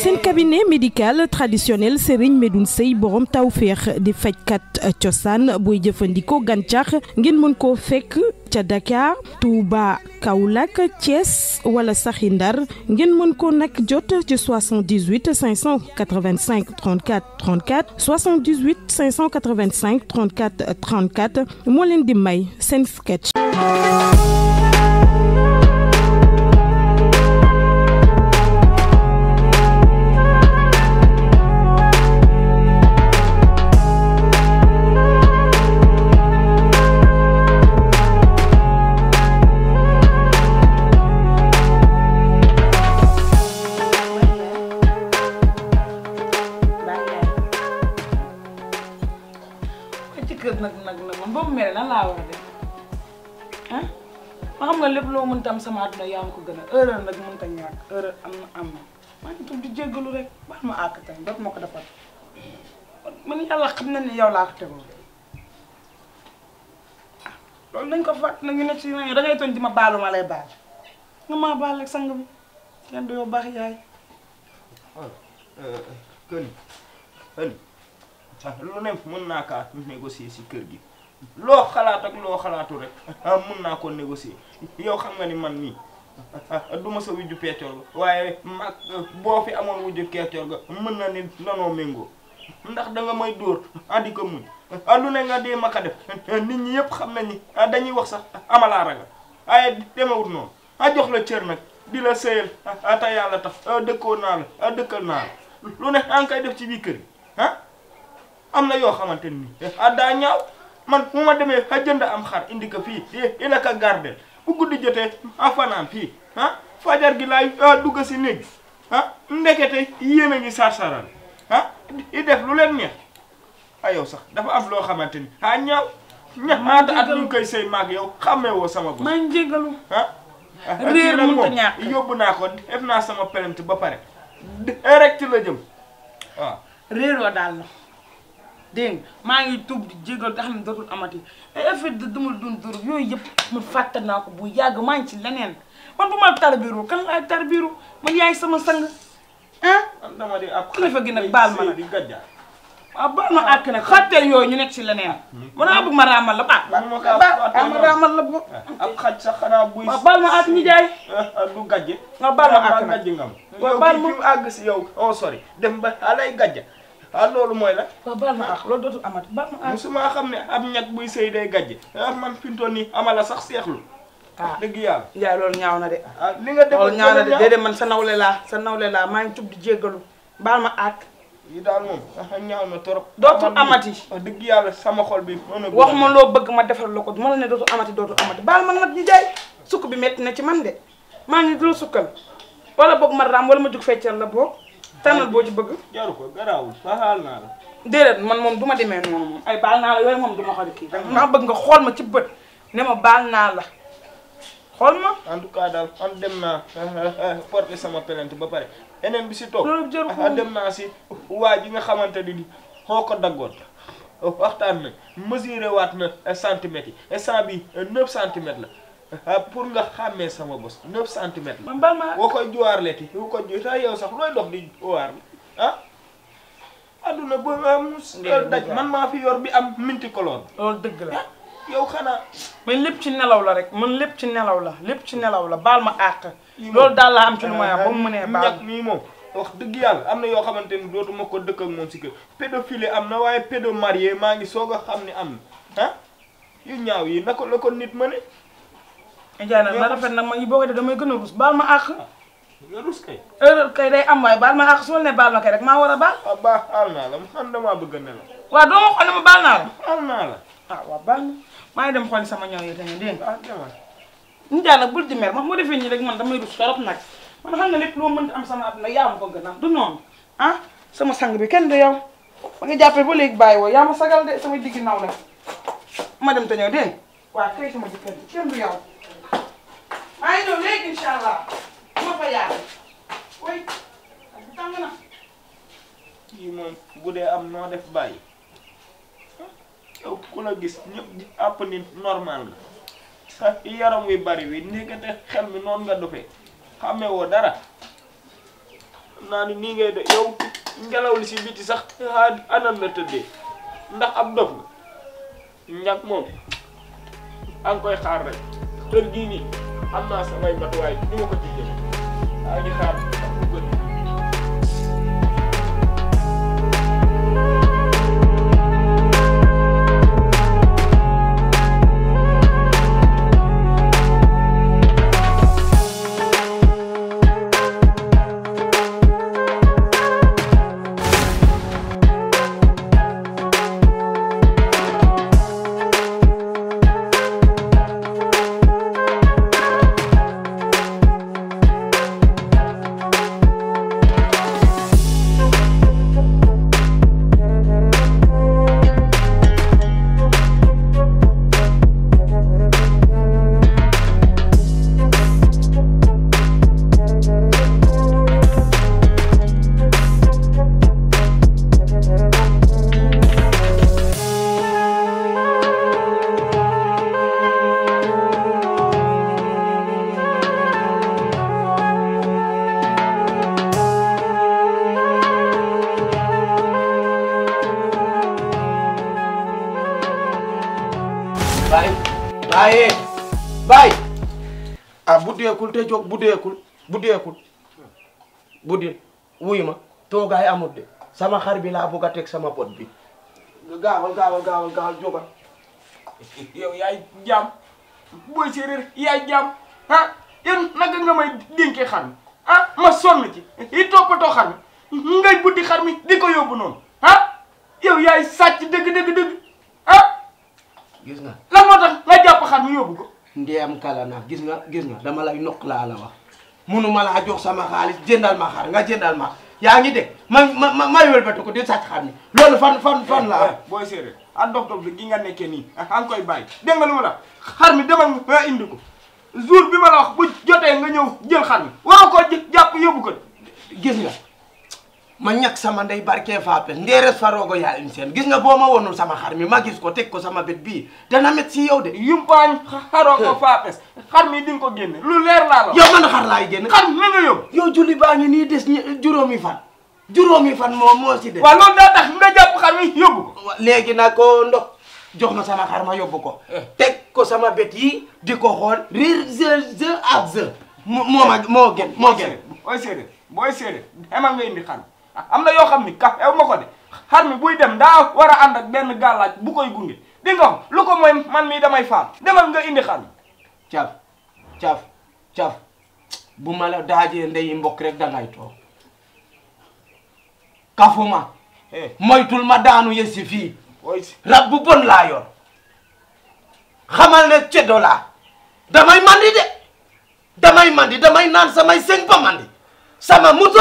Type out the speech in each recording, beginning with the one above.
seen cabinet médical traditionnel Serigne Medoune Seye borom tawféex di fajkat cosaan booy jëfandikoo gàncax ngeen mën koo fekk ca Dakar Touba Kaolack Thiès wala saxi Ndar ngeen mën ko nag jot ci 78 585 34 34 78 585 34 34 moo leen di may seen sketch. boobu mere nan laa war a def ah ma xam nga lépp loo mënta am sama àdduna yaa ma ko gën a erreur nag mënta ñàkk erreur am na maa ngi tudd di jéggalu rek baax ma àkk tamit doot ma ko defal man yàlla xam na ni yow laa ko tegoon loolu nañ ko fàtt nag ñu ne ci da ngay toñ di ma baalu ma lay baal nga maa baal rek sang bi kenn du yow baax yaay kën lu ne mën naa kaa négocier si kër gi loo xalaat ak loo xalaatu rek mën naa ko négocier yow xam nga ni man nii du ma sa wujju peccoor ga waaye mag boo fi amoon wujju peccoor ga mën na ni nanoo méngoo ndax da nga may dóor andi ko muñ lu ne nga dee ma ko def nit ñi yëpp xam nañ ni dañuy wax sax amalaa raga waaye demewut noonu jox la cër nag di la sëyal te yàlla tax dëkkoo naa la dëkkal naa la lu ne an koy def ci biir kër gi am na yoo xamante ni daa ñaaw man bu ma demee jënd am xar indi ko fii ina ka gardel bu guddi jotee fanaan fii fajar gi laay dugg si néeg ndekete yéen a ngi sarsaral i def lu leen neex yow sax dafa am loo xamante ni ñaaw ñaata at ñu koy sëy maag yow xàmmee woo sama bopp. maa ngi jégalu. réer mënut a ñàkk yóbbu naa ko def naa sama plainte ba pare direct la jëm waaw. réeroo daal la dégg nga maa ngi tuub di jégalu te xam ne dootul amati effet de dumul dun dur yooyu yëpp mu fàtte naa ko bu yàgg maa ngi ci leneen man bu ma tarbiru kan laay tarbiru man yaay sama sang man dama di ab kilifa gi nag baal ma nag di gàjja waaw baal ma àkk nag xàtteel yooyu ñu nekk ci leneen man a bëgg ma raamal la ma raamal la bo ab xaj sax xanaa buy waaw baal ma àkk ñi jaay du gàjje waaw baal ma àkk nag gàjje ngam waaw baal ma yow àgg si yow on sori dem ba alay gàjja loolu mooy la waaw baal ma àkk loolu dootul amati baal ma àkk musuma xam ne ab ñag buy sëy day gàjje man fi mu toll nii amala sax seexlu dëgg yàlla yaay loolu ñaaw na de li nga def loolu ñaaw na de déedéet man sa nawle laa maa ngi tub di jéggalu baal ma àkk yi daal moom ñaaw na torop dootul amati dëgg yàlla sama xol bi wax ma loo bëgg ma defal la ko ma la ne dootul amati baal ma nag ñu jaay sukk bi metti na ci man de maa ngi dul sukkal wala boog ma raam wala ma jug feccal la boog tànnal boo ci bëgg jaru ko garaawul faxaal naa la déedéet man moom du ma demee noonu moom ay baal naa la yooyu moom du ma xool kii maa bëgg nga xool ma ci bët ne ma baal naa la xool ma en tout cas daal man dem naa porter sama plainte ba pare eneen bi si toog loolu jëru ko dem naa si waa ji nga xamante ni xoo ko daggoon waxtaan na mesuré waat na centimètres yi instant bi 9 centimètres la pour nga xàmmee sama bos 9 centimètres la man baal ma boo koy juwaarleeti boo ko ju ta yow sax looy dox di juwaar bi adduna ba daj man maa fi yor bi am minti koloon loolu dëgg la yow xanaa man lépp ci nelaw la rek man lépp ci nelaw la baal ma àq loolu daal laa am ci lu ma ba mu mënee baal ñàkk nii moom wax dëgg yàlla am na yoo xamante ni dootuma ko dëkk ak moom si kër pédophilie am na waaye pédomarié maa ngi soog a xam ni am na yu ñaaw yi naka la ko nit ma ne jaay nag na rafet nag ma ngi boo ko def damay gën a rus baal ma àq nga rus kay erreur kay day am waaye baal ma àq su ma ne baal ma kay rek maa war a baal baax aal naa la man damaa bëgg a nelaw waaw doo ma xool ne ma baal naa la aal naa la waaw baal ma maa ngi dem xooli sama ñëw yi tamit dégg nga demal ñu jaay nag bul di mer moo defee nii rek man damay rus torop nag man xam nga lépp loo mënta am sama at nag yaa ma ko gën a du noonu sama sang bi kenn du yow ba nga jàppee ba léegi bàyyi woo yaa ma sagal de sama diggi naw la ma dem te ñëw dégg waaw kay sama jëkkër ji kenn du yow maa ngi ñëw léegi incha allah ma fa yaay way tàng na kii moom bu dee am noo def bàyyi yow ku la gis ñëpp di àpp ni normal nga sa yaram wi bari wi ndekete xel mi noonu nga dofee xàmmee woo dara naa ni nii ngay de yow ngelaw li si biti sax anam la tëddee ndax ab dof nga ñàkk moom a ngi koy xaar rek kër gii nii am naa samay matuwaay ñu ma ko ci jël a ngi xaar bu gën Baye ah buddeekul te jóg buddeekul buddil wuyu ma toogaay amut de sama xar bi laa bëgg a teg sama bot bi gaawal jógal yow yaay jaam booy séeréer yaay jaam ah yow naka nga may dénkee xar mi ah ma sonn ci i toppatoo xar mi ngay buddi xar mi di ko yóbbu noonu ah yow yaay sàcc dëgg ah gis nga lan moo tax nga jàpp xar mi yóbbu ko ndeyam kala na gis nga dama lay nokk laa la wax munuma laa jox sama xaalis jëndal ma xar nga jëndal ma yaa ngi dégg ma wëlbati ko di sàcc xar mi loolu fan la booy séeréer ak dof gi nga nekkee nii a ngi koy bàyyi dégg nga lu ma la xar mi demal nga indi ko jour bi ma la wax bu jotee nga ñëw jël xar mi waroo koo jàpp yóbbu ko gis nga ma ñàkk sama ndey barke faape ndeeres faroogo yaa im seen gis nga boo ma wonul sama xar mi ma gis ko teg ko sama bët bii dana met si yow de yumpaañ xaroogo faapes xar mi di nga ko génne lu leer laa la yow man xar laay génne xar mi nga yóbbu yow julli baa ngi nii des juróomi fan moo si des waaw loolu daa tax nga jàpp xar mi yóbbu ko léegi nag ko ndox jox ma sama xar ma yóbbu ko teg ko sama bët yi di ko xool riir je ak je moo gën booy séeréer demal nga indi xar mi am na yoo xam ni kaf ew ma ko de xar mi buy dem daa war a ànd ak benn gàllaaj bu koy gunge di nga wax lu ko mooy man mii damay faat demal nga indi xar mi caaf bu ma la daajee ndeyi mbokk rek dangay toog kafuma moytul ma daanu yesi fii rab bu bon laa yor xamal ne ceddo laa damay mandi damay naan samay sëñ ba mandi sama muto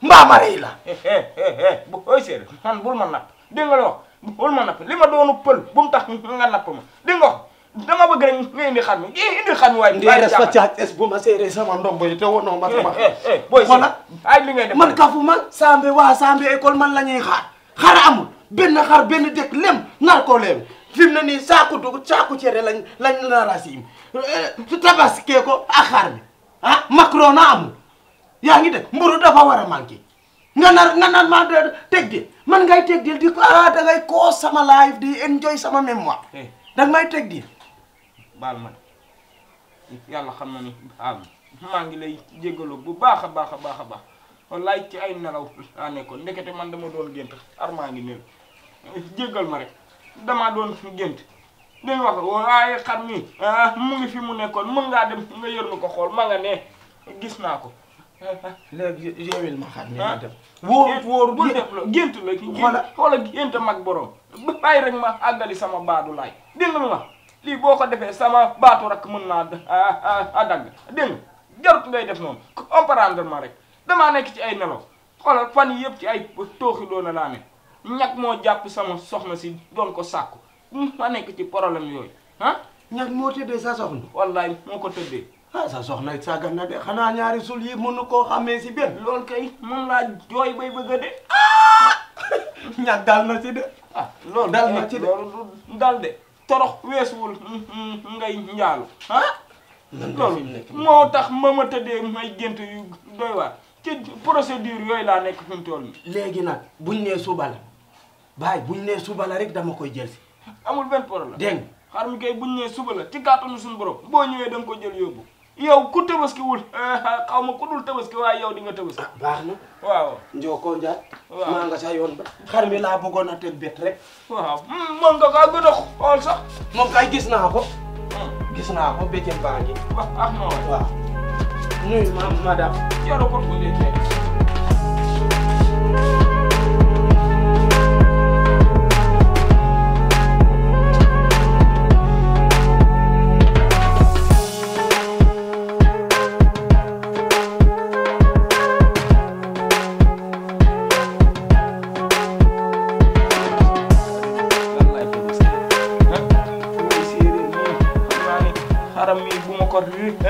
mbaama rey la booy séeréer man bul ma napp dégg nga la wax bul ma napp li ma doonu pël bu mu tax nga napp ma dégg nga wax dama bëgg rek nga indi xar mi indi xar mi waaye ndeeres fa caaj es bu ma séeree sama ndombo yi te wonoo ma sama booy séeréer ay li ngay def man kafu man sambe école man la ñuy xar amul benn xar benn dëkk lem nar ko lem fi mu ne nii saaku dugub saaku cere lañ nar a siim tabaskee ko ak xar mi ah macron na amul yaa ngi dégg mburu dafa war a manqué nga nar ma teg di man ngay teg di ko da ngay koo sama life di enjoy sama mémoire danga may teg di baal ma yàlla xam na ni baal maa ngi lay jégalu bu baax a baax wallaay ci ay nelaw laa nekkoon ndekete man dama doon gént xar maa ngi néew jégal ma rek damaa doon gént dañ wax waaye xar mi mu ngi fi mu nekkoon mën ngaa dem nga yërnu ko xool ma nga ne gis naa ko léegi yewil ma xar mi ah dem wóor bu def la gént la xoola gént mag borom bàyyi rek ma àggali sama baadu laay dégg nga lu ma lii boo ko defee sama baatu rek mën naa dagg dégg nga jarut ngay def noonu comprendre ma rek damaa nekk ci ay nelaw xoolal fan yi yëpp ci ay tooxi doona laa ne ñag moo jàpp sama soxna si doon ko sàkku ma nekk ci problème yooyu ah ñag moo tëddee sa soxna wallaay moo ko tëddee sa soxna it sàggan na de xanaa ñaari sul yi mënu koo xamee si benn loolu kay moom laa jooy bay bëgg a de ñag dal na ci de loolu dal na ci de loolu dal de torox weesuwul ngay njaalu ah loolu moo tax ma tëddee may gént yu doy waar ci procédure yooyu laa nekk fi mu toll nii. léegi nag buñ nee suba la baay buñ nee suba la rek dama koy jël si. amul benn problème. dégg nga xar mi kay buñ nee suba la ci kàttanu suñu borom boo ñëwee da nga ko jël yóbbu yow ku tabaski wul xaw ma ku dul tabaski waaye yow di nga tabaski. baax na. waaw. Njoko Njaay. waaw maa nga sa yoon ba. xar mi laa bëggoon a teg bet rek. waaw moom nga kaa gën a xool sax. moom kay gis naa ko. gis naa ko béjjën baa ngi. ah ma waay. waaw. nuyu ma madame. jaru ko bu dee xaram mi bu ma ko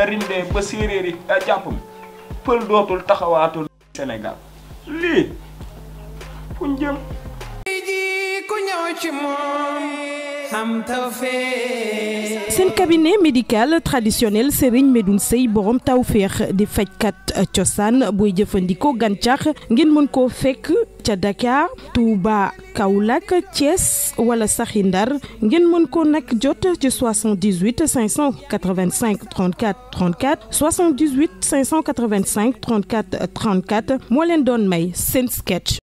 rindee ba séeréer yi jàppam pël dootul taxawaatul Sénégal lii fu ñu jëm ku ñëw ci moom am tawfeex. seen cabinet médical traditionnel Serigne Medoune Seye borom tawféex di fajkat cosaan booy jëfandikoo gàncax ngeen mën koo fekk ca Dakar Touba Kaolack Thiès wala saxi Ndar ngeen mën ko nag jot ci 78 585 34 34 78 585 34 34 moo leen doon may seen sketch.